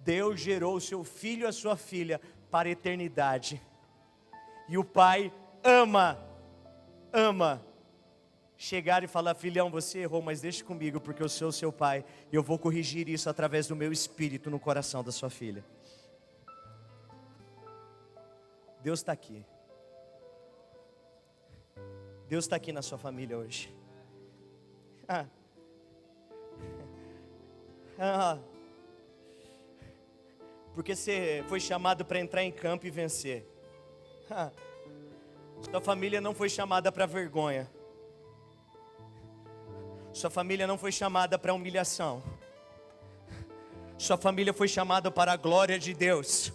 Deus gerou o seu filho ou a sua filha para a eternidade. E o Pai ama chegar e falar: filhão, você errou, mas deixe comigo, porque eu sou seu pai, e eu vou corrigir isso através do meu espírito no coração da sua filha. Deus está aqui. Deus está aqui na sua família hoje. Porque você foi chamado para entrar em campo e vencer. Sua família não foi chamada para vergonha. Sua família não foi chamada para humilhação. Sua família foi chamada para a glória de Deus.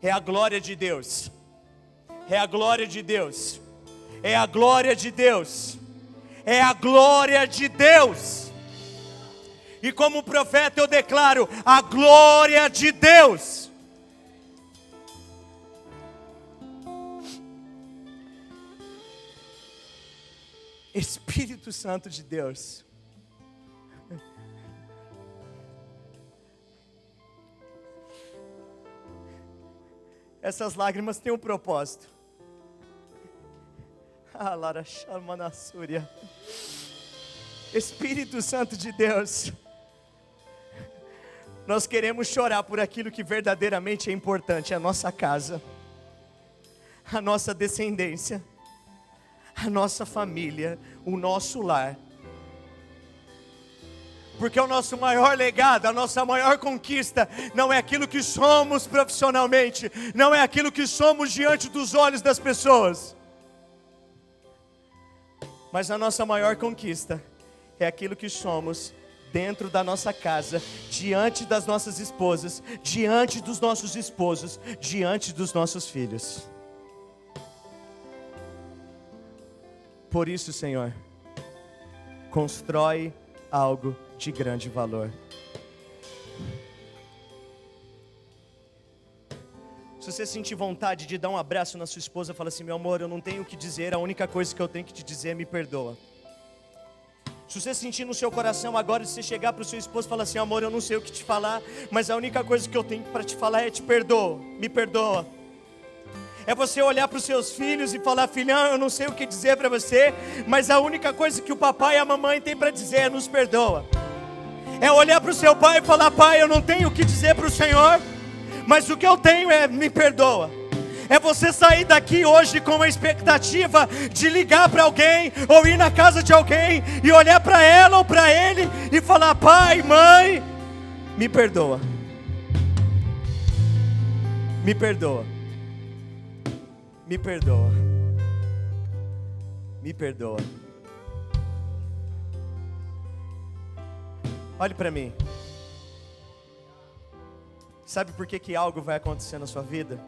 É a glória de Deus. É a glória de Deus. É a glória de Deus. É a glória de Deus. E como profeta eu declaro: a glória de Deus. Espírito Santo de Deus. Essas lágrimas têm um propósito. Espírito Santo de Deus, nós queremos chorar por aquilo que verdadeiramente é importante: a nossa casa, a nossa descendência, a nossa família, o nosso lar. Porque o nosso maior legado, a nossa maior conquista, não é aquilo que somos profissionalmente, não é aquilo que somos diante dos olhos das pessoas, mas a nossa maior conquista é aquilo que somos dentro da nossa casa, diante das nossas esposas, diante dos nossos esposos, diante dos nossos filhos. Por isso, Senhor, constrói algo de grande valor. Se você sentir vontade de dar um abraço na sua esposa, fala assim: meu amor, eu não tenho o que dizer, a única coisa que eu tenho que te dizer é me perdoa. Se você sentir no seu coração agora, de você chegar para o seu esposo e falar assim: amor, eu não sei o que te falar, mas a única coisa que eu tenho para te falar é te perdoa, me perdoa. É você olhar para os seus filhos e falar: filhão, eu não sei o que dizer para você, mas a única coisa que o papai e a mamãe têm para dizer é nos perdoa. É olhar para o seu pai e falar: pai, eu não tenho o que dizer para o Senhor, mas o que eu tenho é me perdoa. É você sair daqui hoje com a expectativa de ligar para alguém, ou ir na casa de alguém e olhar para ela ou para ele e falar: pai, mãe, me perdoa. Me perdoa. Me perdoa. Me perdoa. Olhe para mim. Sabe por que algo vai acontecer na sua vida?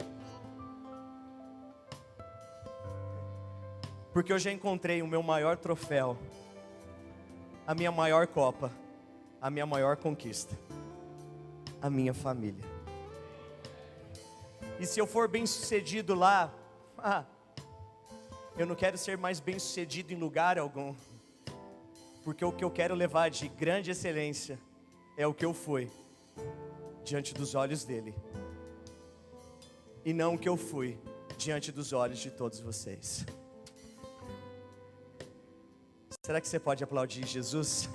Porque eu já encontrei o meu maior troféu, a minha maior copa, a minha maior conquista, a minha família. E se eu for bem sucedido lá, eu não quero ser mais bem sucedido em lugar algum, porque o que eu quero levar de grande excelência é o que eu fui diante dos olhos dele, e não o que eu fui diante dos olhos de todos vocês. Será que você pode aplaudir Jesus?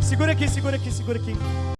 Segura aqui, segura aqui, segura aqui.